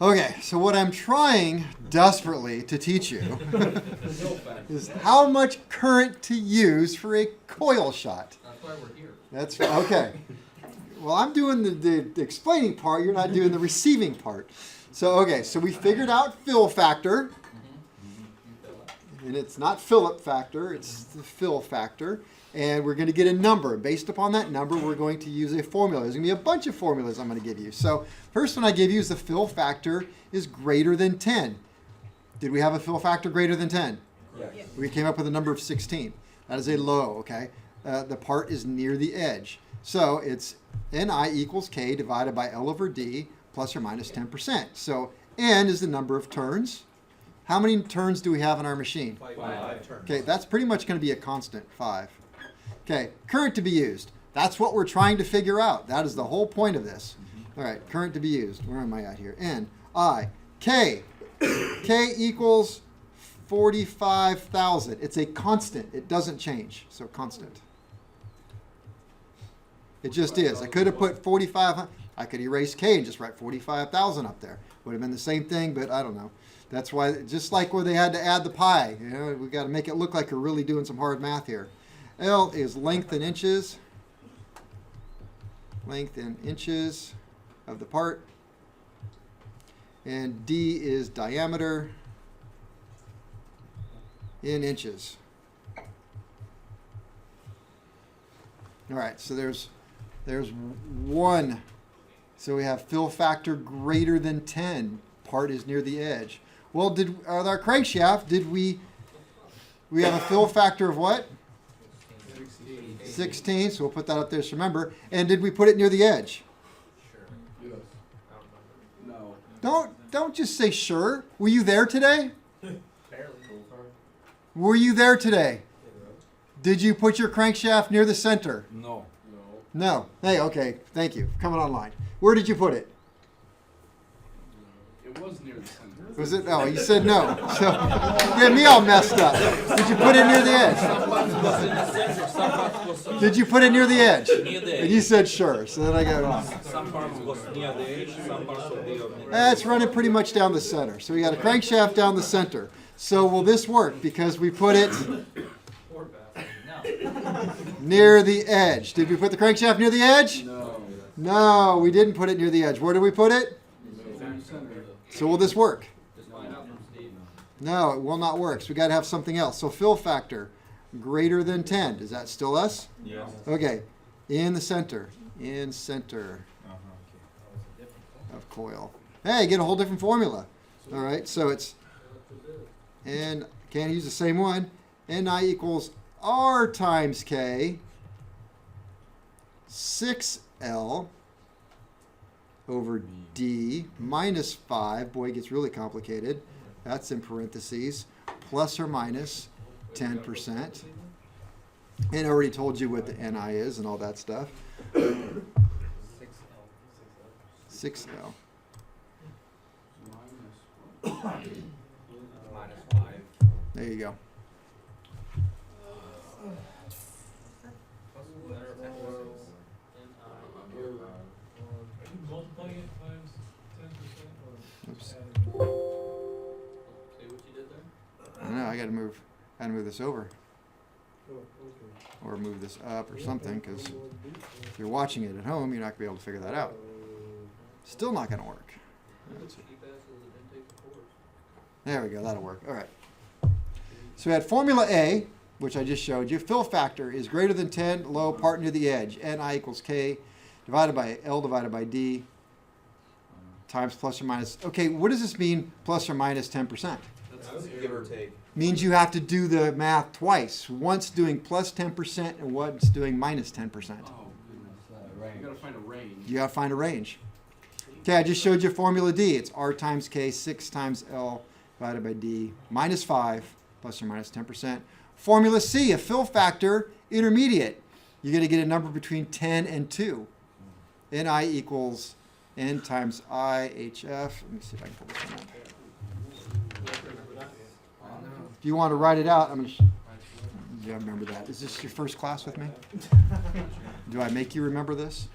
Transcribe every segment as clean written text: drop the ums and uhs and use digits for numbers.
Okay, so what I'm trying desperately to teach you is how much current to use for a coil shot. That's why we're here. That's okay. Well, I'm doing the explaining part. You're not doing the receiving part. So, okay, so we figured out fill factor. And it's not Philip factor, it's the fill factor. And we're going to get a number. Based upon that number, we're going to use a formula. There's going to be a bunch of formulas I'm going to give you. So first one I give you is the fill factor is greater than 10. Did we have a fill factor greater than 10? Yes. We came up with a number of 16. That is a low, okay? The part is near the edge. So it's Ni equals K divided by L over D plus or minus 10%. So N is the number of turns. How many turns do we have in our machine? 5 turns. Okay, that's pretty much going to be a constant, 5. Okay, current to be used. That's what we're trying to figure out. That is the whole point of this. All right, current to be used. Where am I at here? N, I, K. K equals 45,000. It's a constant. It doesn't change. So constant. It just is. I could have put 4,500. I could erase K and just write 45,000 up there. Would have been the same thing, but I don't know. That's why, just like where they had to add the pi, you know, we got to make it look like we're really doing some hard math here. L is length in inches. Length in inches of the part. And D is diameter in inches. All right, so there's one. So we have fill factor greater than 10. Part is near the edge. Well, with our crankshaft, did we have a fill factor of what? 16, so we'll put that up there, so remember. And did we put it near the edge? Yes. No. Don't just say sure. Were you there today? Barely. Were you there today? Did you put your crankshaft near the center? No. No. Hey, okay, thank you. Coming online. Where did you put it? It was near the center. Was it? Oh, you said no. So get me all messed up. Did you put it near the edge? Did you put it near the edge? Near the And edge. you said sure. So then I got it wrong. Some parts was near the edge, some parts of the It's running pretty much down the center. So we got a crankshaft down the center. So will this work? Because we put it Poor bastard. No. near the edge. Did we put the crankshaft near the edge? No. No, we didn't put it near the edge. Where did we put it? In the center. So will this work? Just find out from Steve. No, it will not work. So we got to have something else. So fill factor greater than 10. Is that still us? Yes. Okay. In the center. In center of coil. Hey, get a whole different formula. All right. So it's, and can't use the same one. Ni equals R times K 6L over D minus 5. Boy, it gets really complicated. That's in parentheses. Plus or minus 10%. And I already told you what the Ni is and all that stuff. 6L. Minus 5. There you go. Multiplying it times 10% or Oops. adding? See what you did there? I don't know. I got to move this over Oh, okay. or move this up or something, because if you're watching it at home, you're not going to be able to figure that out. Still not going to work. Let's see. Keep asking the didn't take the course. There we go. That'll work. All right. So we had formula A, which I just showed you. Fill factor is greater than 10, low, part near the edge. Ni equals K divided by L divided by D times plus or minus. Okay, what does this mean, plus or minus 10%? That's give or take. Means you have to do the math twice. Once doing plus 10% and once doing minus 10%. Oh, goodness. You gotta find a range. You got to find a range. Okay, I just showed you formula D. It's R times K, 6 times L divided by D, minus 5, plus or minus 10%. Formula C, a fill factor, intermediate. You're going to get a number between 10 and 2. Ni equals N times I, HF. Let me see if I can pull this one up. If you want to write it out, I'm going to... Yeah, I remember that. Is this your first class with me? Do I make you remember this?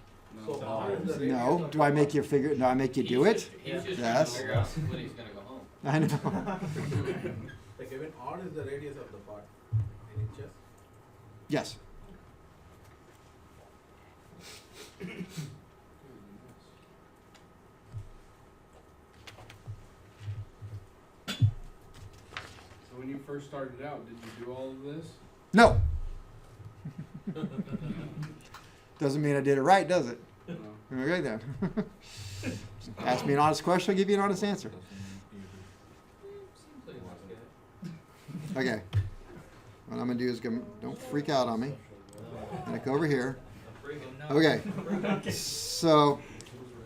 No. So R is the No. Do I make you figure? Do I make you do it? He's just trying to Yes. figure out when he's gonna go home. I know. Like even R is the radius of the part in inches. Yes. So when you first started out, did you do all of this? No. Doesn't mean I did it right, does it? No. Okay then. Ask me an honest question, I'll give you an honest answer. Seems like it's good. Okay. What I'm gonna do is don't freak out on me. I'm gonna go over here. I'm freaking out. Okay. So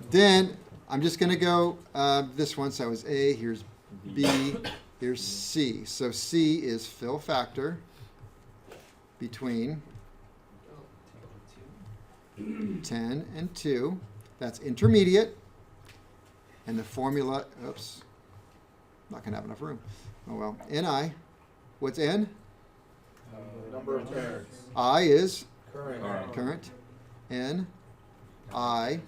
then I'm just gonna go this one. So that was A. Here's B. Here's C. So C is fill factor between 10 and 2. That's intermediate. And the formula, oops, not going to have enough room. Oh well. Ni, what's N? Number of turns. I is Current. current. N, I,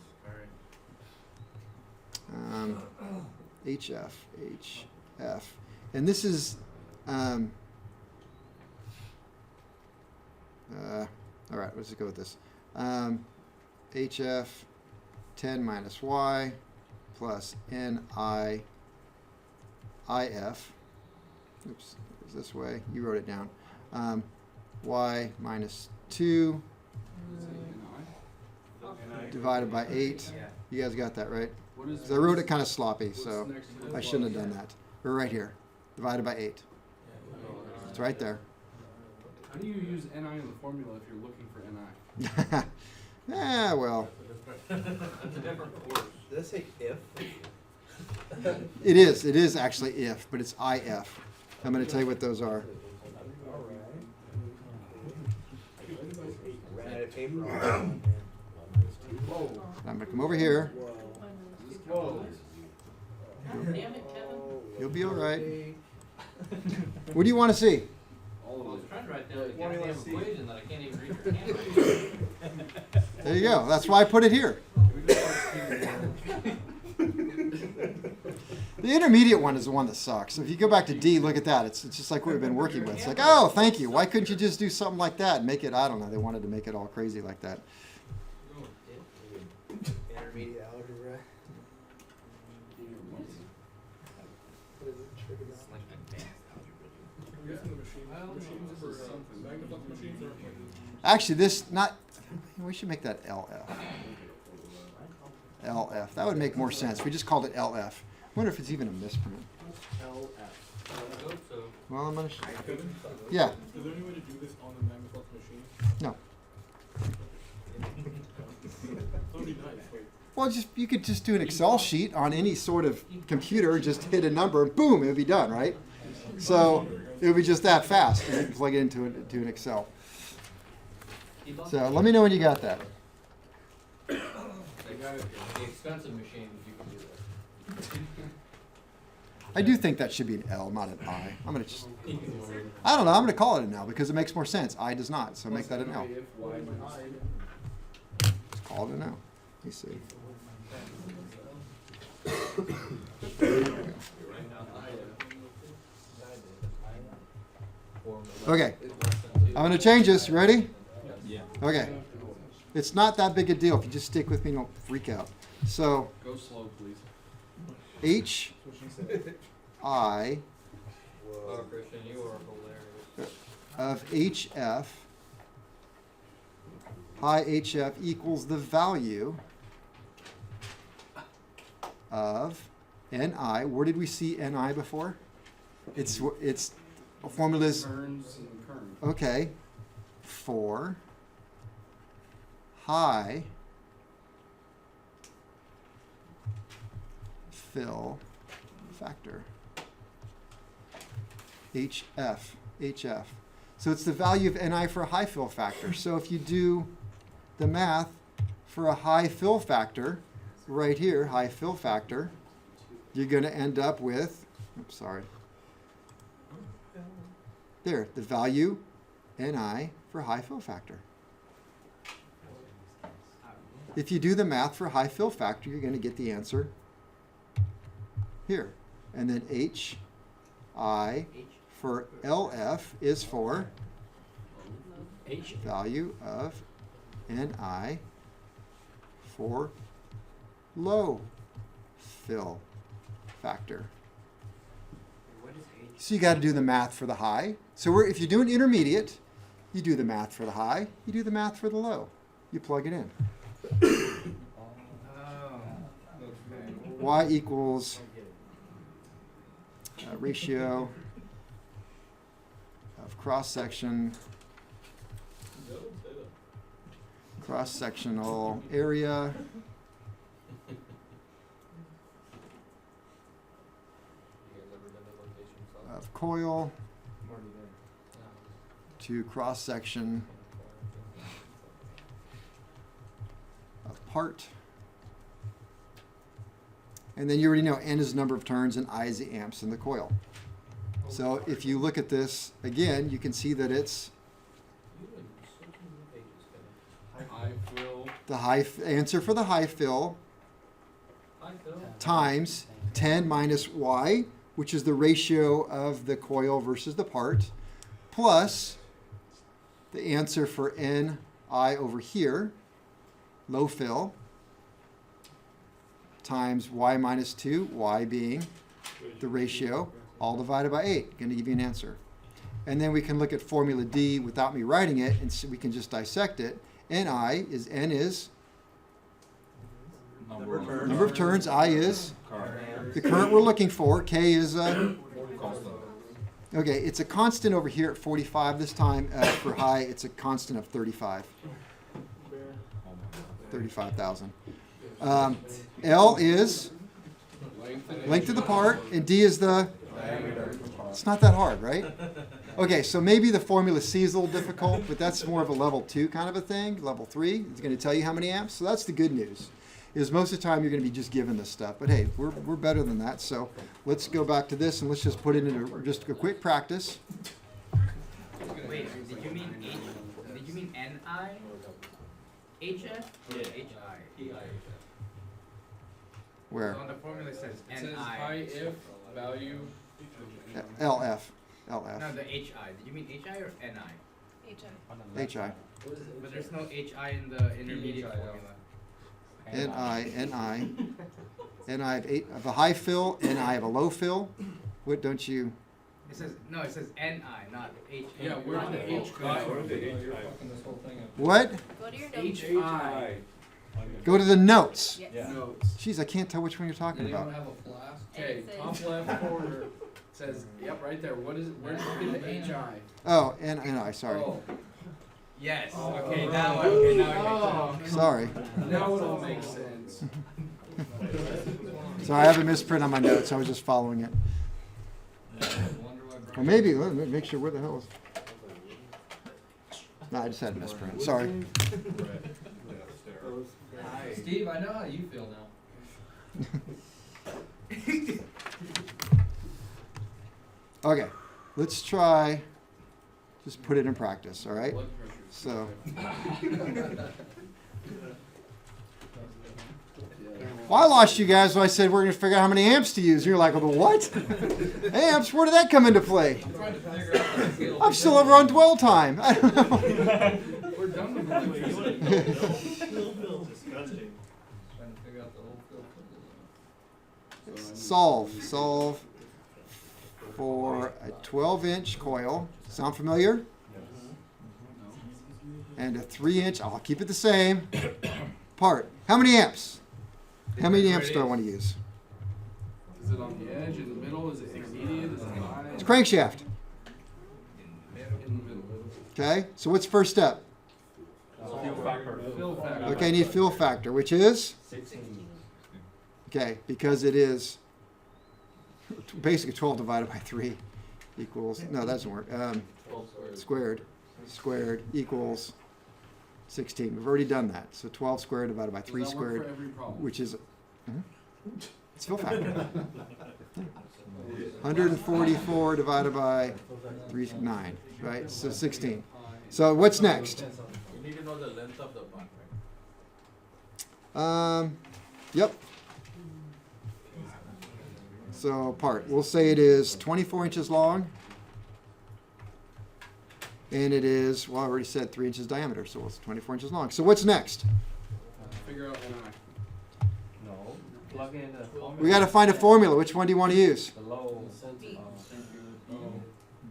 HF, HF. And this is, all right, let's just go with this. HF 10 minus Y plus NI IF. Oops, it was this way. You wrote it down. Y minus 2 divided by 8. You guys got that right? What is? 'Cause I wrote it kind of sloppy, what's so next to the I shouldn't have done that. We're right here. Divided by 8. It's right there. How do you use Ni in the formula if you're looking for Ni? Yeah, well, That's a different course. Did I say if? it is. It is actually if, but it's IF. I'm going to tell you what those are. Ran out of paper. Whoa. I'm going to come over here. Whoa. Damn it, Kevin. You'll be all right. What do you want to see? All I of was it. trying to write down the goddamn equation that I can't even read your handwriting. There you go. That's why I put it here. Can we just start seeing The intermediate one is the one that sucks. If you go back to D, look at that. It's just like what we've been working with. It's like, oh, thank you. Why couldn't you just do something like that and make it, I don't know, they wanted to make it all crazy like that. Intermediate algebra. I'm guessing the machines for, magnifying machines are. Actually, this, not, we should make that LF. LF. That would make more sense. We just called it LF. I wonder if it's even a misprint. I hope so. Well, I'm going to, Kevin, yeah, is there any way to do this on the Magnaflux machine? no. That would be nice, like. Well, just you could just do an Excel sheet on any sort of computer, just hit a number, and boom, it would be done, right? So it would be just that fast. And you can plug it into an Excel. Keep on. So let me know when you got that. The expensive machines, you can do that. I do think that should be an L, not an I. I'm gonna just, I don't know. I'm gonna call it an L because it makes more sense. I does not, so make that an L. If Y minus Just call it an L. Let me see. Okay, I'm gonna change this. Ready? Yeah. Okay. It's not that big a deal. If you just stick with me, don't freak out. So Go slow, please. H I Oh, Christian, you are hilarious. of HF, high HF equals the value of NI. Where did we see NI before? It's formulas. Turns and current. Okay, for high fill factor. HF. So it's the value of Ni for a high fill factor. So if you do the math for a high fill factor, right here, high fill factor, you're going to end up with, oops, sorry. There, the value Ni for high fill factor. if you do the math for high fill factor, you're going to get the answer here. And then HI for LF is for value of NI for low fill factor. So you got to do the math for the high. So if you're doing intermediate, you do the math for the high, you do the math for the low. You plug it in. Y equals ratio of cross-sectional area of coil to cross-section of part. And then you already know N is the number of turns and I is the amps in the coil. So if you look at this again, you can see that it's High fill. the answer for the high fill times 10 minus Y, which is the ratio of the coil versus the part, plus the answer for NI over here, low fill, times Y minus 2, Y being the ratio, all divided by 8. Going to give you an answer. And then we can look at formula D without me writing it, and so we can just dissect it. N is number of turns. I is the current we're looking for. K is okay. It's a constant over here at 45 this time. For high, it's a constant of 35. 35,000. L is length of the part, and D is the. It's not that hard, right? Okay, so maybe the formula C is a little difficult, but that's more of a level 2 kind of a thing. Level 3 is going to tell you how many amps. So that's the good news. Is most of the time you're going to be just given this stuff. But hey, we're better than that. So let's go back to this and let's just put it into just a quick practice. Wait, did you mean H? Did you mean NI? HF? Or HI? Where? On the formula it says It says NI. high if value. LF. No, LF. the HI. Did you mean HI or NI? HI. But there's no HI in the intermediate formula. NI. NI of a high fill, NI of a low fill. What don't you? It says NI, not HI. Yeah, where's the H Where's the guy? HI? What? Go to your notes. HI. Go to the notes. Yes. Notes. Jeez, I can't tell which one you're talking Anyone about. have a flask? And Okay, it says- top left corner says, yep, right there. What is it? Where did you get the HI? Oh, NI, sorry. Oh, Yes. Oh. Okay, now it makes sense. Sorry. now it all makes sense. So I have a misprint on my notes. I was just following it. Or maybe, let me make sure where the hell is. No, I just had a misprint. Sorry. Steve, I know how you feel now. Okay, let's try. Just put it in practice, all right? Blood pressure's So. Well, I lost you guys when I said we're going to figure out how many amps to use. You're like, well, what? Amps? Where did that come into play? I'm trying to figure out the scale. I'm still over on dwell time. I don't know. We're done with electricity. Trying to figure out the whole field. Solve for a 12-inch coil. Sound familiar? And a 3-inch, I'll keep it the same, part. How many amps? How many amps do I want to use? Is it on the edge, in the middle? Is it intermediate? Is it high? It's crankshaft. In the middle. Okay, so what's first step? Fill factor. Okay, I need fill factor, which is? Okay, because it is basically 12 divided by 3 equals, no, that doesn't work. Squared equals 16. We've already done that. So 12 squared divided by 3 Does that work for squared, every problem? which is, it's fill factor. 144 divided by 3, 9, right? So 16. So what's next? You need to know the length of the part, Yep. So part, we'll say it is 24 inches long. And it is, well, I already said 3 inches diameter, so it's 24 inches long. So what's next? Figure out NI. No, plug in the formula. We got to find a formula. Which one do you want to use? The low.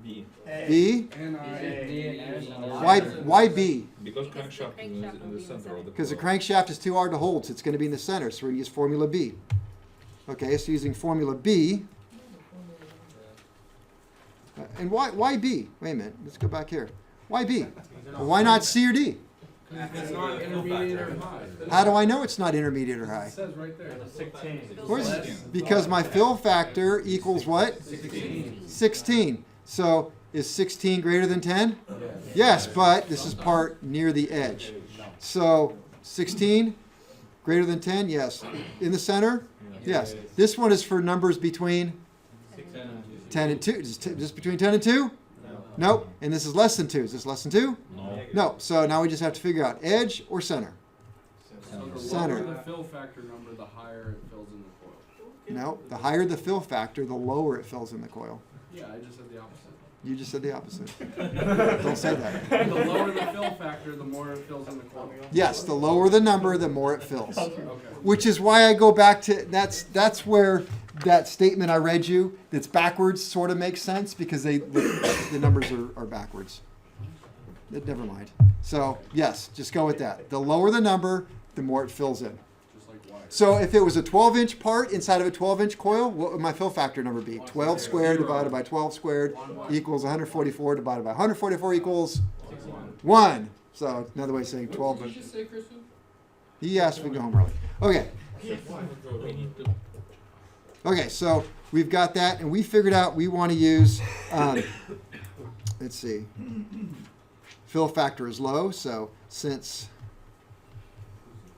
B. B? Why B? Because crankshaft is in the center of the. Because the crankshaft is too hard to hold, so it's going to be in the center. So we're going to use formula B. Okay, so using formula B. And why B? Wait a minute. Let's go back here. Why B? Well, why not C or D? It's not intermediate or high. How do I know it's not intermediate or It high? says right there. Of course, because my fill factor equals what? 16. So is 16 greater than 10? Yes, but this is part near the edge. So 16 greater than 10? Yes. In the center? Yes. This one is for numbers between 10 and 2. Just between 10 and 2? Nope. And this is less than 2. Is this less than 2? No. No. So now we just have to figure out edge or center. So the Center. lower the fill factor number, the higher it fills in the coil. No. The higher the fill factor, the lower it fills in the coil. Yeah, I just said the opposite. You just said the opposite. Don't say that. The lower the fill factor, the more it fills in the coil. Yes, the lower the number, the more it fills. Okay. Which is why I go back to that's where that statement I read you that's backwards sort of makes sense because the numbers are backwards. Never mind. So yes, just go with that. The lower the number, the more it fills in. Just like Y. So if it was a 12-inch part inside of a 12-inch coil, what would my fill factor number be? 12 squared divided by 12 squared equals 144 divided by 144 equals 1. So another way of saying 12. What did you just say, Kristen? He asked if we go home early. Okay. Okay, so we've got that, and we figured out we want to use, let's see, fill factor is low, so since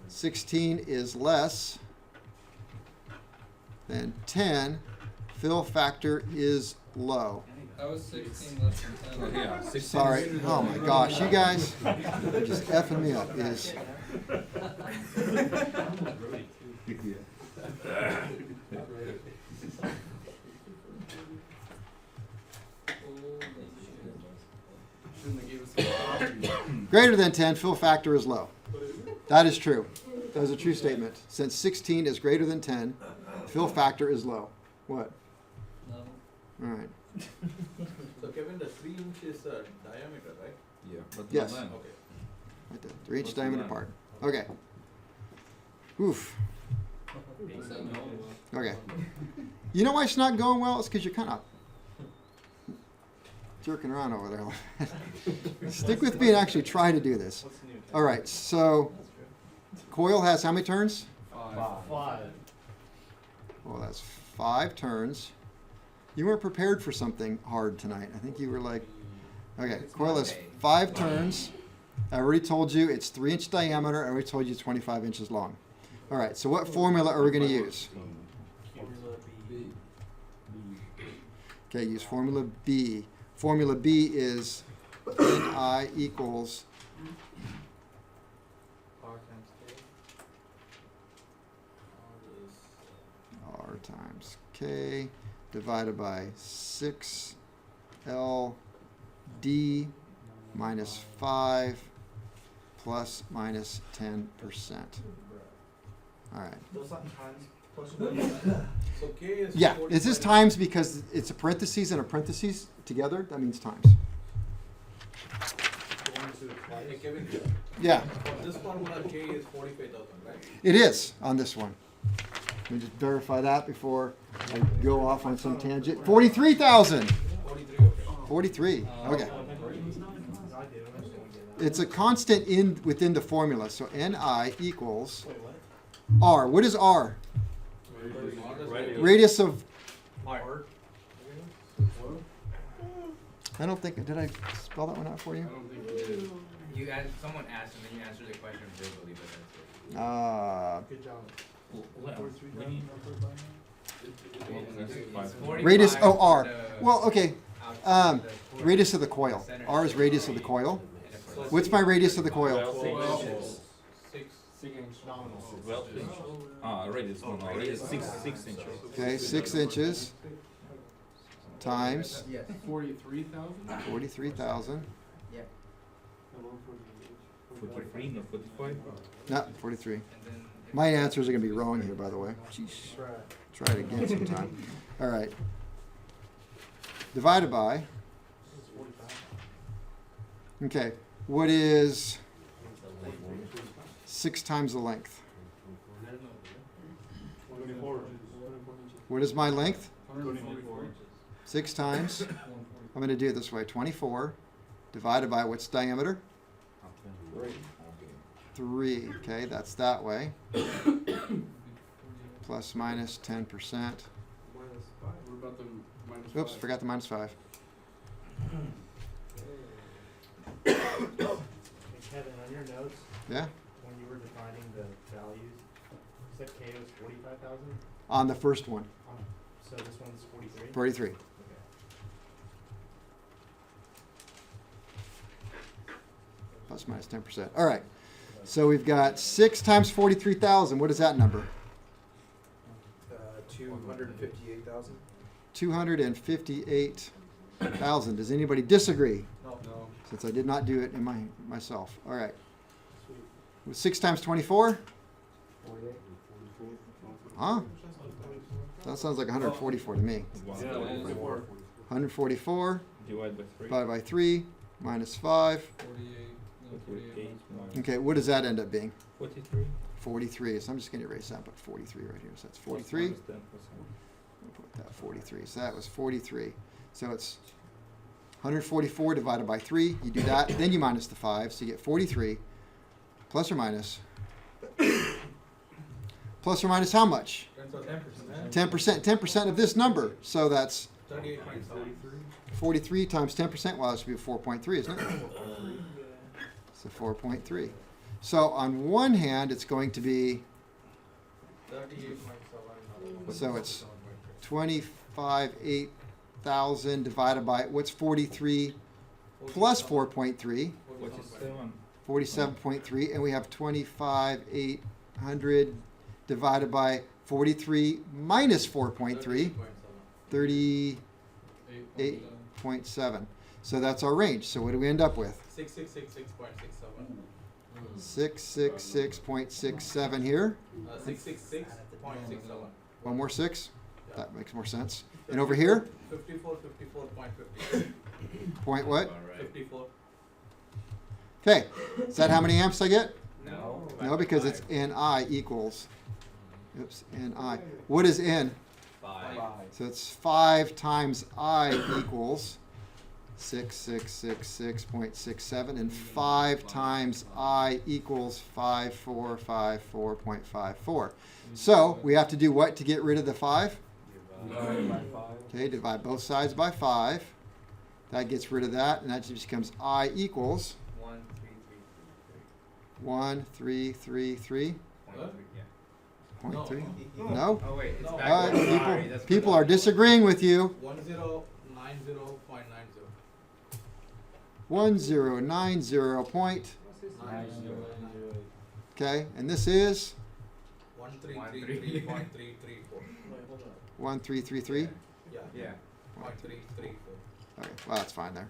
16 is less than 10, fill factor is low. I was 16 less than 10. Yeah, 16. Sorry. Oh my gosh, you guys are just effing me up. Is Shouldn't have gave us the option. greater than 10, fill factor is low. That is true. That is a true statement. Since 16 is greater than 10, fill factor is low. What? No. All right. So Kevin, the 3 inches diameter, right? Yeah, but Yes. the length. Okay. Right there. 3 inch What's the diameter length? part. Okay. Oof. Okay. You know why it's not going well? It's because you're kind of jerking around over there. Stick with me and actually try to do this. All right. So, coil has how many turns? 5. Well, that's 5 turns. You weren't prepared for something hard tonight. I think you were like, okay, coil has 5 turns. I already told you it's 3 inch diameter. I already told you it's 25 inches long. All right, so what formula are we going to use? Okay, use formula B. Formula B is Ni equals R times K divided by 6 LD minus 5 plus minus 10%. All right. So K is Yeah, is this 45. times because it's a parentheses and a parentheses together? That means times. Hey Kevin, Yeah, for this formula K is 45,000, right? it is on this one. Let me just verify that before I go off on some tangent. 43,000. 43, okay. 43. Okay. It's a constant within the formula. So Ni equals R. What is R? Radius of. I don't think. Did I spell that one out for I you? don't think you did. Someone asked and then you answered the question verbally, but that's it. We need. It's 45 Radius. Oh, for R. the Well, okay. outside of the Radius of the coil. R is radius of the coil. What's my radius of the coil? 6 12 inch. Radius, no, radius 6 inches. Okay, 6 inches times Yes. 43,000? 43,000. Yeah. 43, no 45. No, 43. And then if My answers are going to be wrong here, by the way. Jeez. Try it again sometime. All right. Divided by. Okay. What is 6 times the length? What is my length? 144. 6 times. I'm going to do it this way. 24 divided by what's diameter? 3. Okay, that's that way. Plus minus 10%. What about the minus Oops, 5? forgot the minus 5. Hey Kevin, on your notes, Yeah? when you were defining the values, you said K was 45,000? On the first one, So this one's 43? 43. Okay. Plus minus 10%. All right. So we've got 6 times 43,000. What is that number? 258,000. 258,000. Does anybody disagree? No. Since I did not do it in myself. All right. With 6 times 24? Huh? That sounds like 144 to me. One. Yeah, 144. 144 Divide by 3. divided by 3 minus 5. 48 minus Okay, what does that end up being? 43. 43. So I'm just going to erase that, but 43 right here. So that's 43. Plus minus 10%. I'll put that 43. So that was 43. So it's 144 divided by 3. You do that, then you minus the 5. So you get 43 plus or minus. Plus or minus how much? 10%. 10% of this number. So that's 38.7. 43 times 10%. Well, that should be 4.3, isn't it? So 4.3. So on one hand, it's going to be, 38.7. so it's 25,800 divided by, what's 43 plus 4.3? 47. 47.3, and we have 25,800 divided by 43 minus 4.3, 38.7. So that's our range. So what do we end up with? 6666.67. 666.67 here. 666.67. One more 6. That makes more sense. And over here, 54.50. point what? 54. Okay. Is that how many amps I get? No. No, because it's Ni equals. Oops, Ni. What is N? 5. So it's 5 times I equals 6666.67, and 5 times I equals 5454.54. So we have to do what to get rid of the 5? Okay, divide both sides by 5. That gets rid of that, and that just becomes I equals 1333. 0.3? No? Oh wait, it's All backwards. right, Sorry, that's people are disagreeing with you. 1090.90. 1090 point. Okay, and this is 1333.334. 1333. Yeah. Yeah. 0.334. Okay, well that's fine there.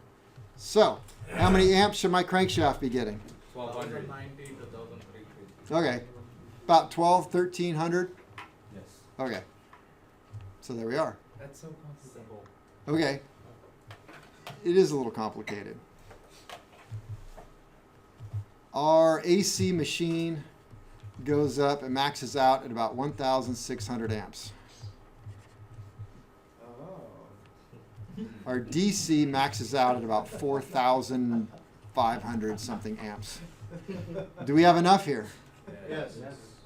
So, how many amps should my crankshaft be getting? 1200. 1090 to 1333. Okay, about 1300. Yes. Okay, so there we are. That's so simple. Okay, it is a little complicated. Our AC machine goes up and maxes out at about 1,600 amps. Our DC maxes out at about 4,500 something amps. Do we have enough here? Yes.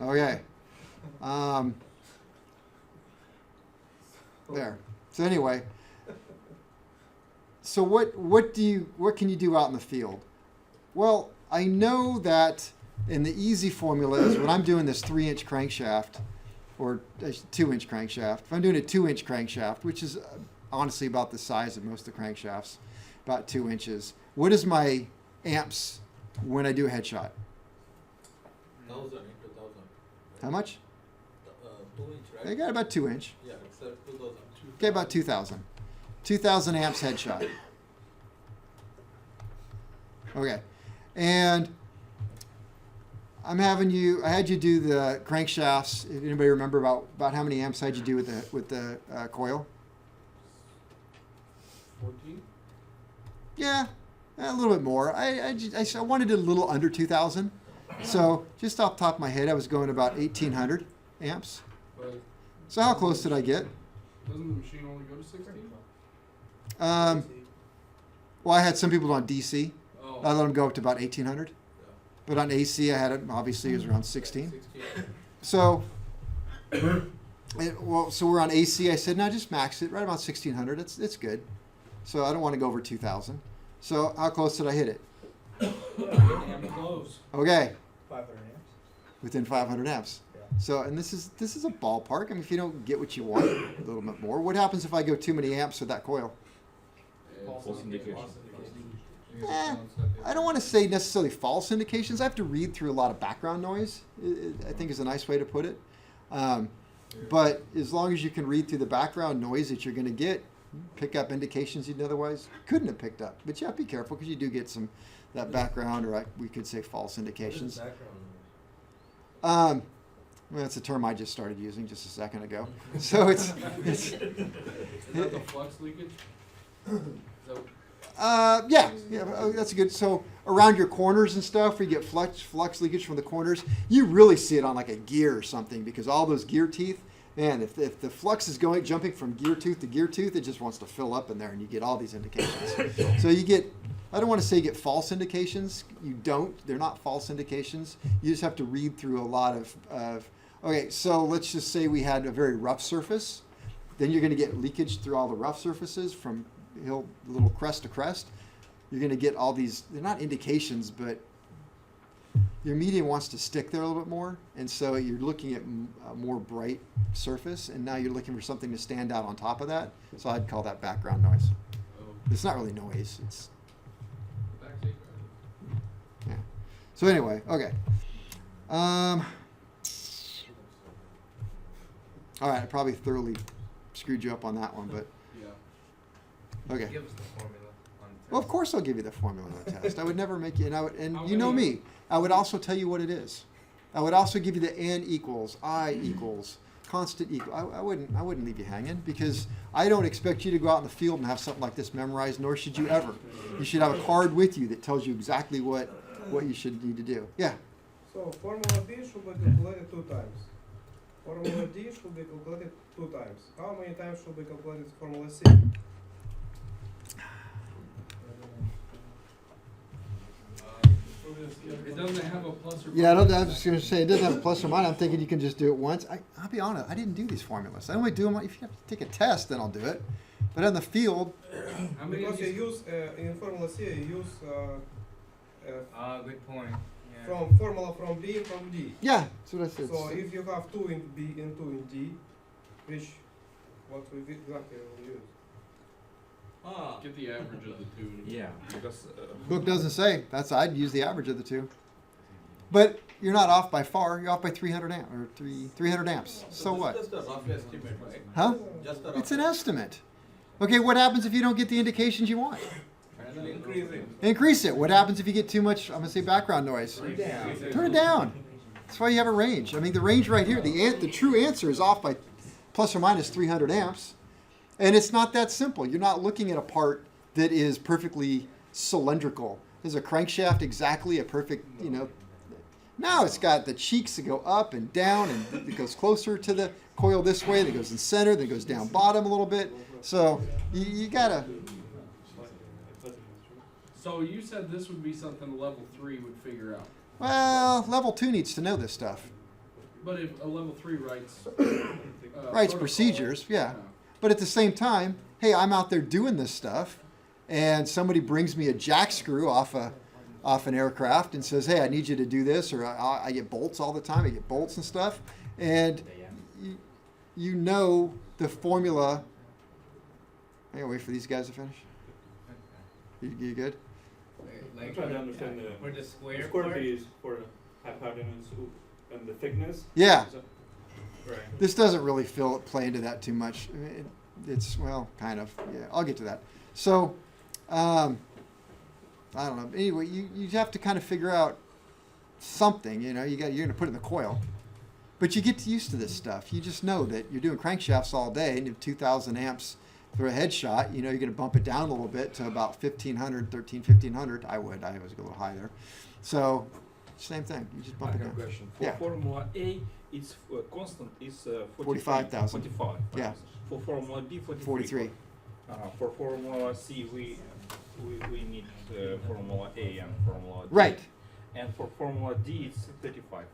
Okay. There. So anyway, so what can you do out in the field? Well, I know that in the easy formula is when I'm doing this 3-inch crankshaft or a 2-inch crankshaft. If I'm doing a 2-inch crankshaft, which is honestly about the size of most of the crankszafts, about 2 inches. What is my amps when I do a headshot? 1000 into How much? 2-inch, right? They got about 2 inch. Yeah, it's 2000. Okay, about 2,000. 2,000 amps headshot. Okay, and I had you do the crankshafts. If anybody remember about how many amps had you do with the coil? 14? Yeah, a little bit more. I wanted it a little under 2,000. So just off the top of my head, I was going about 1,800 amps. But So how close did I get? doesn't the machine only go to 16? Well, I had some people on DC. Oh. I let them go up to about 1,800. But on AC, I had it, obviously, it was around 16. 16. So, so we're on AC. I said, no, just max it right about 1,600. It's good. So I don't want to go over 2,000. So how close did I hit it? Damn close. Okay, 500 amps. within 500 amps. So, and this is a ballpark. I mean, if you don't get what you want, a little bit more. What happens if I go too many amps with that coil? False indication. I don't want to say necessarily false indications. I have to read through a lot of background noise, I think is a nice way to put it. But as long as you can read through the background noise that you're going to get, pick up indications you'd otherwise couldn't have picked up. But you have to be careful because you do get that background, or we could say false indications. Well, that's a term I just started using just a second ago. So it's Is that the flux leakage? So, yeah, that's good. So around your corners and stuff, where you get flux leakage from the corners, you really see it on like a gear or something, because all those gear teeth, man, if the flux is jumping from gear tooth to gear tooth, it just wants to fill up in there, and you get all these indications. So you get, I don't want to say you get false indications. You don't. They're not false indications. You just have to read through a lot of okay, so let's just say we had a very rough surface. Then you're going to get leakage through all the rough surfaces from little crest to crest. You're going to get all these, they're not indications, but your medium wants to stick there a little bit more. And so you're looking at a more bright surface, and now you're looking for something to stand out on top of that. So I'd call that background noise. oh, It's not really noise. It's, Backseat driver. yeah. So anyway, okay. All right, I probably thoroughly screwed you up on that one, but yeah. okay. Give us the formula on the Well, of course I'll give you the formula of the test. I would never make you, and you know me. I would also tell you what it is. I would also give you the N equals, I equals, constant equal. I wouldn't leave you hanging, because I don't expect you to go out in the field and have something like this memorized, nor should you ever. You should have a card with you that tells you exactly what you should need to do. Yeah. So formula B should be calculated 2 times. Formula D should be calculated 2 times. How many times should be calculated formula C? It doesn't have a plus or Yeah, I minus. was just going to say, it doesn't have a plus or minus. I'm thinking you can just do it once. I'll be honest, I didn't do these formulas. I only do them if you have to take a test, then I'll do it. But on the field, How many of Because you these? use in formula C, you use good point. Yeah. from formula from B and from D. yeah, that's what I said. So if you have 2 in B and 2 in D, what we exactly will use? Ah, Get the average of the two. Yeah, because Book doesn't say. I'd use the average of the two. But you're not off by far. You're off by 300 amps or 300 amps. So this what? is just a rough estimate, right? Huh? Just a rough It's an estimate. Okay, what happens if you don't get the indications you want? increasing. Increase it. What happens if you get too much, I'm going to say background noise? Turn it down. That's why you have a range. I mean, the range right here, the true answer is off by plus or minus 300 amps. And it's not that simple. You're not looking at a part that is perfectly cylindrical. Is a crankshaft exactly a perfect, No, it's got the cheeks that go up and down, and it goes closer to the coil this way, that goes in center, that goes down bottom a little bit. So you gotta, So you said this would be something level 3 would figure out. well, level 2 needs to know this stuff. But if a level 3 writes Writes protocol, procedures, yeah. But at the same time, hey, I'm out there doing this stuff, and somebody brings me a jack screw off an aircraft and says, hey, I need you to do this, or I get bolts all the time. I get bolts and stuff, and you know the formula. I gotta wait for these guys to finish. You good? Like I'm trying to understand for the the square square part. piece for hypotenuse. And the thickness? Yeah. Right. This doesn't really play into that too much. I mean, it's, well, kind of. Yeah, I'll get to that. So, I don't know. Anyway, you have to kind of figure out something. You know, you're going to put it in the coil. But you get used to this stuff. You just know that you're doing crankshafts all day, and you have 2,000 amps for a headshot. You know, you're going to bump it down a little bit to about 1,500. I was a little high there. So, same thing. You just bump it down. Question. For Yeah. Formula A, it's constant is 45,000. 45. Yeah. For Formula B, 43. For Formula C, we need Formula A and Formula D. Right. And for Formula D, it's 35,000,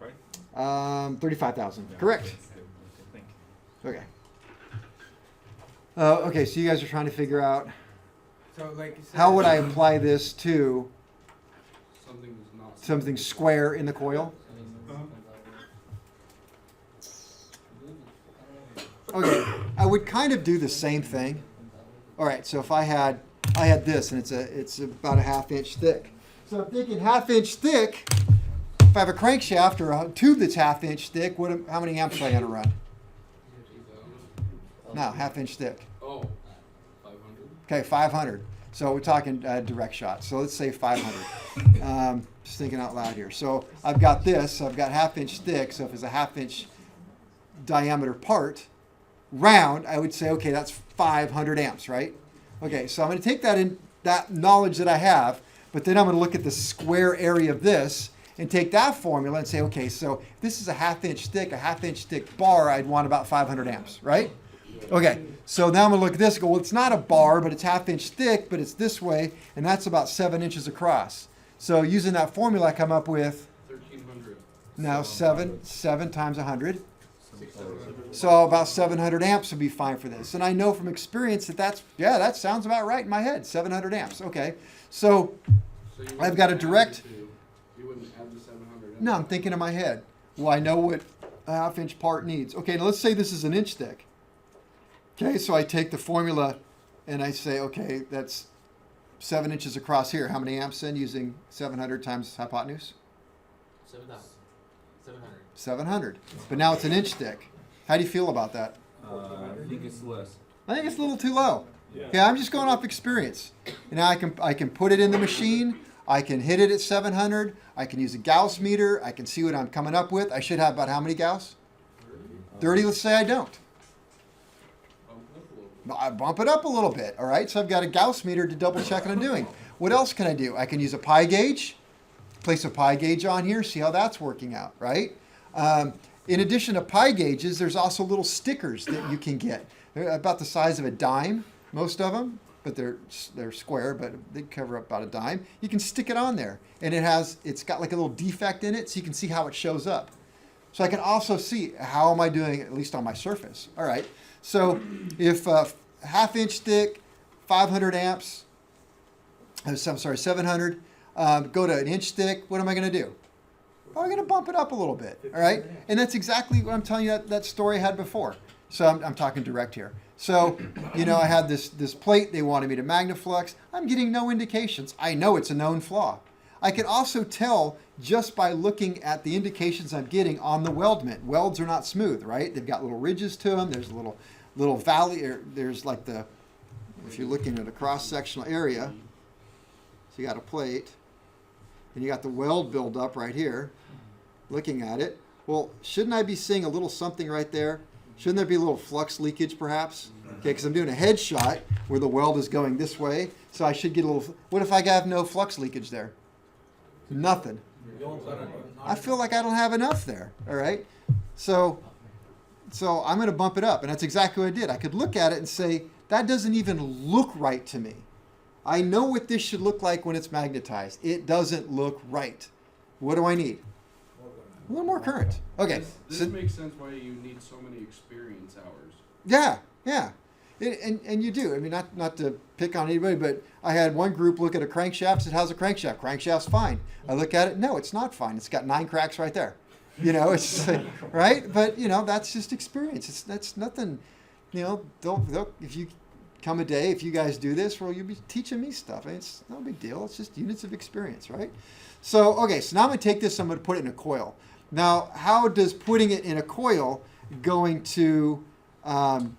right? 35,000. Yeah. Correct. Okay, thank you. Okay. Okay, so you guys are trying to figure out So like you said, how would I apply this to Something is not. something square in the coil? Okay, I would kind of do the same thing. All right, so if I had this, and it's about a 1/2 inch thick. So I'm thinking 1/2 inch thick. If I have a crankshaft or a tube that's 1/2 inch thick, how many amps am I gonna run? No, 1/2 inch thick. Oh, 500. Okay, 500. So we're talking direct shot. So let's say 500. Just thinking out loud here. So I've got this. I've got 1/2 inch thick. So if it's a 1/2 inch diameter part, round, I would say, okay, that's 500 amps, right? Okay, so I'm going to take that knowledge that I have, but then I'm going to look at the square area of this and take that formula and say, okay, so if this is a 1/2 inch thick, a 1/2 inch thick bar, I'd want about 500 amps, right? Okay, so now I'm going to look at this and go, well, it's not a bar, but it's 1/2 inch thick, but it's this way, and that's about 7 inches across. So using that formula, I come up with 1,300. now 7 times 100. So about 700 amps would be fine for this. And I know from experience that sounds about right in my head, 700 amps. Okay, so So you I've got a wouldn't add direct- the two. You wouldn't add the 700 in? no, I'm thinking in my head. Well, I know what a 1/2 inch part needs. Okay, now let's say this is an inch thick. Okay, so I take the formula and I say, okay, that's 7 inches across here. How many amps then using 700 times hypotenuse? 7,000. 700. 700. But now it's an inch thick. How do you feel about that? I think it's less. I think it's a little too low. Yeah. Okay, I'm just going off experience. And now I can put it in the machine. I can hit it at 700. I can use a Gauss meter. I can see what I'm coming up with. I should have about how many Gauss? 30. Let's say I don't. I bump it up a little bit. All right, so I've got a Gauss meter to double check what I'm doing. What else can I do? I can use a pi gauge. Place a pi gauge on here. See how that's working out, right? In addition to pi gauges, there's also little stickers that you can get. They're about the size of a dime, most of them, but they're square, but they cover up about a dime. You can stick it on there, and it's got like a little defect in it, so you can see how it shows up. So I can also see how am I doing, at least on my surface. All right, so if 1/2 inch thick, 500 amps, I'm sorry, 700, go to an inch thick, what am I going to do? I'm going to bump it up a little bit, all right? And that's exactly what I'm telling you that story I had before. So I'm talking direct here. So, you know, I had this plate. They wanted me to Magnaflux. I'm getting no indications. I know it's a known flaw. I can also tell just by looking at the indications I'm getting on the weldment. Welds are not smooth, right? They've got little ridges to them. There's a little valley. There's like if you're looking at a cross-sectional area, so you got a plate, and you got the weld buildup right here. Looking at it, well, shouldn't I be seeing a little something right there? Shouldn't there be a little flux leakage perhaps? Okay, because I'm doing a headshot where the weld is going this way, so I should get a little. What if I have no flux leakage there? Nothing. I feel like I don't have enough there. All right, so I'm going to bump it up, and that's exactly what I did. I could look at it and say that doesn't even look right to me. I know what this should look like when it's magnetized. It doesn't look right. What do I need? A little more current. Okay. This So, makes sense why you need so many experience hours. yeah. And you do. I mean, not to pick on anybody, but I had one group look at a crankshaft, said, how's a crankshaft? Crankshaft's fine. I look at it, no, it's not fine. It's got 9 cracks right there. You know, it's right? But, you know, that's just experience. That's nothing, you know, they'll if you come a day, if you guys do this, well, you'll be teaching me stuff. It's no big deal. It's just units of experience, right? So, okay, so now I'm going to take this, I'm going to put it in a coil. Now, how does putting it in a coil going to, how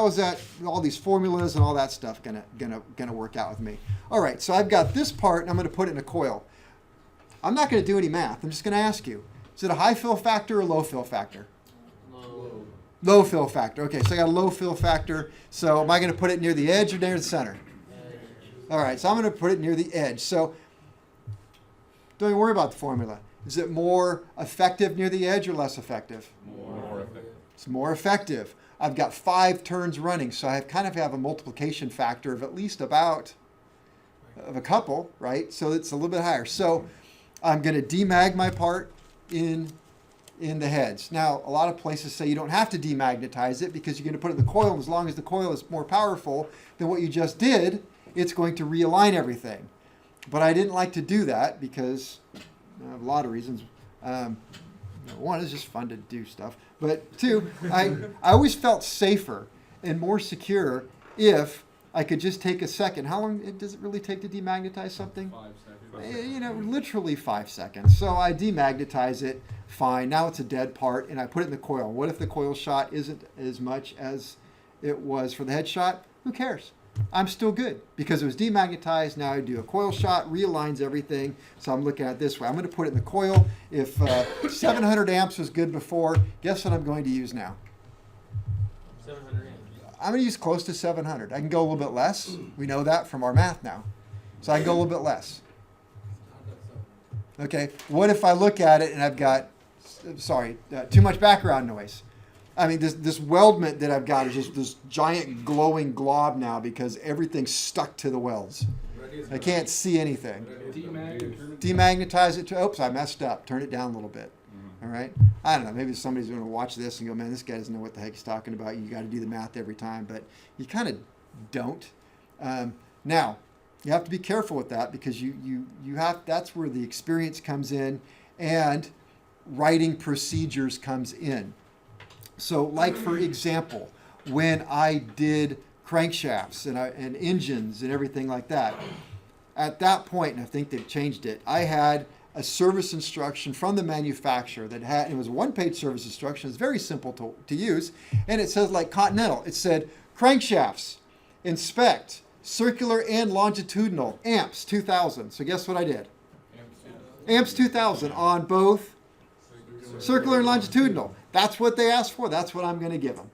is that, all these formulas and all that stuff gonna work out with me? All right, so I've got this part and I'm gonna put it in a coil. I'm not gonna do any math, I'm just gonna ask you, is it a high fill factor or low fill factor? Low. Low fill factor, okay, so I got a low fill factor, so am I gonna put it near the edge or near the center? All right, so I'm gonna put it near the edge. So don't even worry about the formula. Is it more effective near the edge or less effective? More effective. It's more effective. I've got 5 turns running, so I kind of have a multiplication factor of at least about of a couple, right? So it's a little bit higher. So I'm going to demag my part in the heads. Now, a lot of places say you don't have to demagnetize it because you're going to put it in the coil, and as long as the coil is more powerful than what you just did, it's going to realign everything. But I didn't like to do that because a lot of reasons. One, it's just fun to do stuff. But 2, I always felt safer and more secure if I could just take a second. How long does it really take to demagnetize something? 5 seconds. Literally 5 seconds. So I demagnetize it, fine. Now it's a dead part, and I put it in the coil. What if the coil shot isn't as much as it was for the head shot? Who cares? I'm still good because it was demagnetized. Now I do a coil shot, realigns everything. So I'm looking at it this way. I'm going to put it in the coil. If 700 amps was good before, guess what I'm going to use now? 700 amps. I'm going to use close to 700. I can go a little bit less. We know that from our math now. So I can go a little bit less. Okay, what if I look at it and I've got, too much background noise? I mean, this weldment that I've got is just this giant glowing glob now because everything's stuck to the welds. I can't see anything. Demagnetize it to, oops, I messed up. Turn it down a little bit. All right? I don't know. Maybe somebody's going to watch this and go, man, this guy doesn't know what the heck he's talking about. You got to do the math every time. But you kind of don't. Now, you have to be careful with that because you have, that's where the experience comes in and writing procedures comes in. So, like for example, when I did crankshafts and engines and everything like that, at that point, and I think they've changed it, I had a service instruction from the manufacturer that had, it was a one-page service instruction. It's very simple to use, and it says like Continental. It said crankshafts, inspect, circular and longitudinal, amps 2000. So guess what I did? Amps 2000 on both circular and longitudinal. That's what they asked for. That's what I'm going to give them.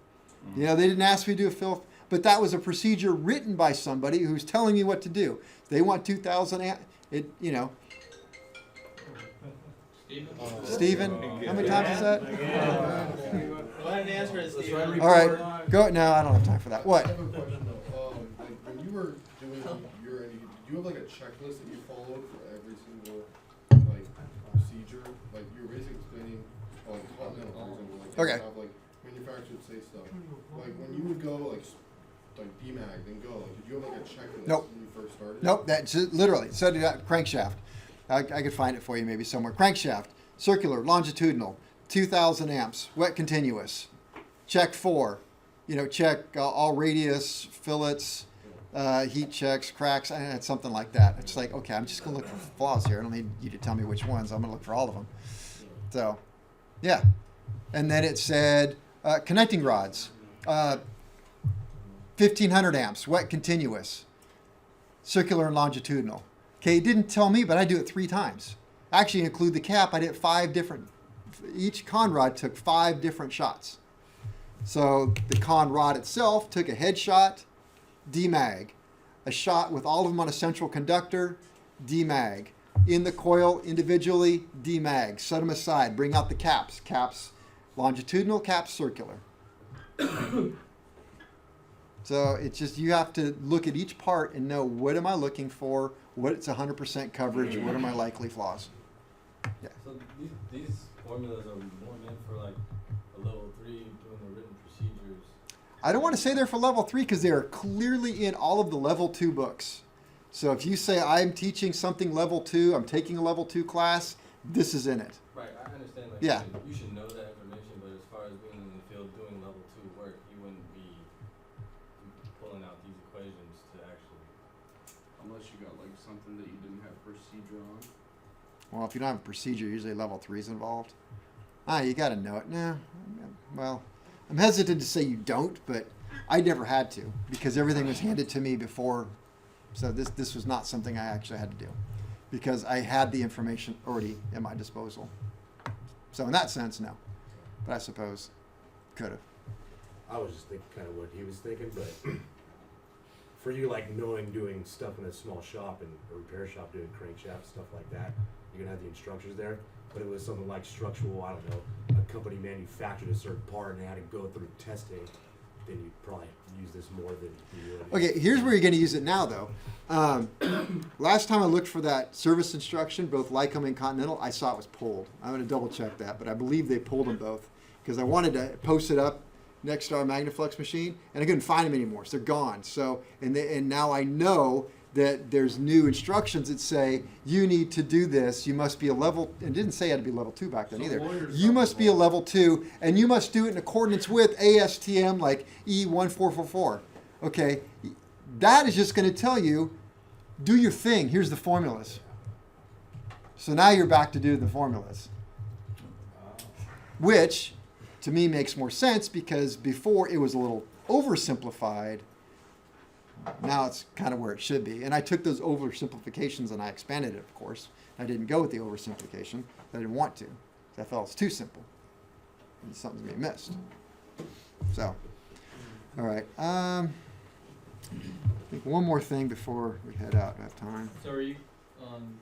You know, they didn't ask me to do a fill, but that was a procedure written by somebody who's telling me what to do. They want 2,000 amp. You know. Stephen, how many times is that? Go ahead and answer it, Steve. All right, go. No, I don't have time for that. What? I have a question though. Like when you were doing your, do you have like a checklist that you followed for every single like procedure? Like you were basically explaining, like Continental, for example, like Okay. they have like manufacturers say stuff. Like when you would go like demag, then go. Like did you have like a checklist Nope. when you first started? Nope. That's literally. So did that crankshaft. I could find it for you maybe somewhere. Crankshaft, circular, longitudinal, 2,000 amps, wet continuous. Check 4. You know, check all radius, fillets, heat checks, cracks, and something like that. It's like, okay, I'm just going to look for flaws here. I don't need you to tell me which ones. I'm going to look for all of them. So, yeah. And then it said connecting rods, 1,500 amps, wet continuous, circular and longitudinal. Okay, it didn't tell me, but I do it 3 times. Actually, include the cap, I did 5 different. Each con rod took 5 different shots. So the con rod itself took a head shot, demag. A shot with all of them on a central conductor, demag. In the coil individually, demag. Set them aside, bring out the caps. Caps longitudinal, caps circular. So it's just, you have to look at each part and know, what am I looking for? What's 100% coverage? What are my likely flaws? Yeah. So these formulas are more meant for like a level 3 doing the written procedures. I don't want to say they're for level 3 because they are clearly in all of the level 2 books. So if you say I'm teaching something level 2, I'm taking a level 2 class, this is in it. Right, I understand. Like, Yeah. you should know that information, but as far as being in the field doing level 2 work, you wouldn't be pulling out these equations to actually. Unless you got like something that you didn't have procedure on. Well, if you don't have a procedure, usually level 3 is involved. You got to know it. Nah, well, I'm hesitant to say you don't, but I never had to because everything was handed to me before. So this was not something I actually had to do because I had the information already at my disposal. So in that sense, no. But I suppose could have. I was just thinking kind of what he was thinking, but for you, like knowing doing stuff in a small shop and a repair shop doing crankshaft stuff like that, you're gonna have the instructions there. But it was something like structural, I don't know, a company manufactured a certain part and they had to go through testing. Then you'd probably use this more than you would. Okay, here's where you're going to use it now, though. Last time I looked for that service instruction, both Lycom and Continental, I saw it was pulled. I'm going to double check that, but I believe they pulled them both because I wanted to post it up next to our Magnaflux machine, and I couldn't find them anymore, so they're gone. So, and now I know that there's new instructions that say you need to do this. You must be a level, and it didn't say it had to be level 2 back then So either. lawyers You don't must be a involve. level 2, and you must do it in accordance with ASTM like E1444. Okay, that is just going to tell you, do your thing. Here's the formulas. So now you're back to do the formulas, which to me makes more sense because before it was a little oversimplified. Now it's kind of where it should be. And I took those oversimplifications and I expanded it, of course. I didn't go with the oversimplification. I didn't want to. I felt it's too simple. And something's being missed. So, all right. I think one more thing before we head out. I have time. So are you on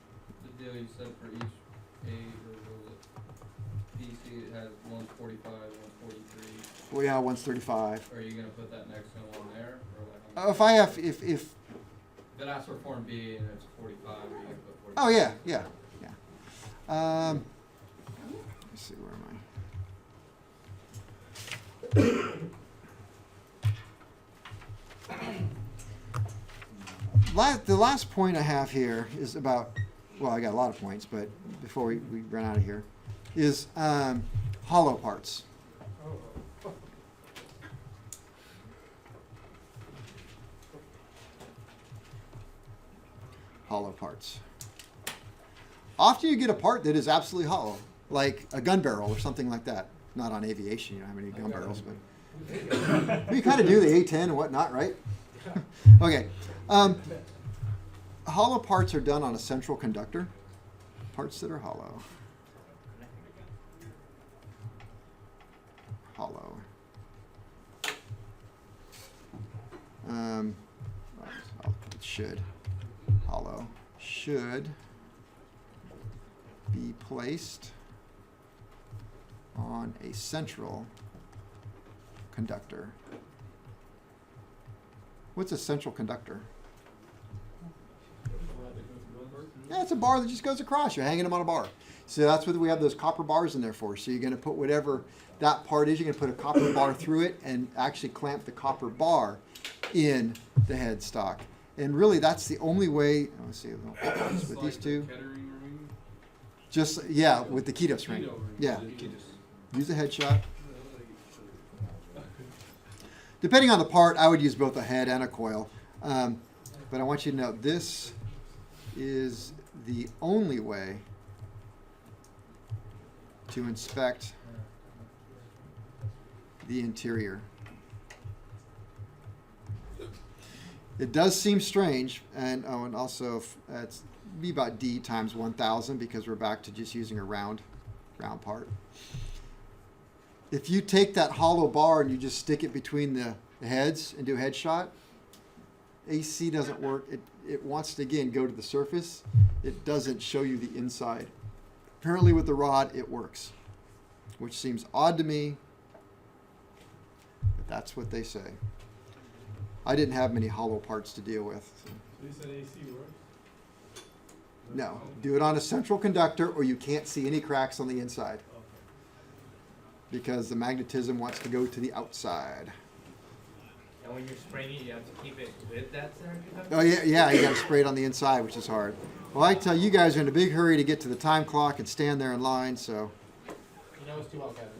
the deal you said for each A or was it DC? It has 145, 143. Well, yeah, 135. Are you gonna put that next one on there, or like? If I have, if If it asks for Form B and it's 45, are you gonna put 45? oh yeah. Let's see, where am I? The last point I have here is about, well, I got a lot of points, but before we run out of here, is hollow parts. Hollow parts. Often you get a part that is absolutely hollow, like a gun barrel or something like that. Not on aviation, you don't have any gun barrels, but we kind of do the A10 and whatnot, right? Okay. Hollow parts are done on a central conductor. Parts that are hollow. Hollow. It should. Hollow should be placed on a central conductor. What's a central conductor? Yeah, it's a bar that just goes across. You're hanging them on a bar. So that's what we have those copper bars in there for. So you're going to put whatever that part is, you're going to put a copper bar through it and actually clamp the copper bar in the headstock. And really, that's the only way. Let's see, with Like these the two. Kettering ring? Just, yeah, with the Ketos ring. Keto ring. Yeah. Keto. Use a headshot. Depending on the part, I would use both a head and a coil. But I want you to know this is the only way to inspect the interior. It does seem strange, and also it's be about D times 1,000 because we're back to just using a round part. If you take that hollow bar and you just stick it between the heads and do a headshot, AC doesn't work. It wants to, again, go to the surface. It doesn't show you the inside. Apparently with the rod, it works, which seems odd to me, but that's what they say. I didn't have many hollow parts to deal with. So. You said AC works? No, do it on a central conductor or you can't see any cracks on the inside because the magnetism wants to go to the outside. And when you're spraying it, you have to keep it with that center conductor? Oh yeah, you got to spray it on the inside, which is hard. Well, I tell you guys are in a big hurry to get to the time clock and stand there in line, so. You know it's too well, Kevin.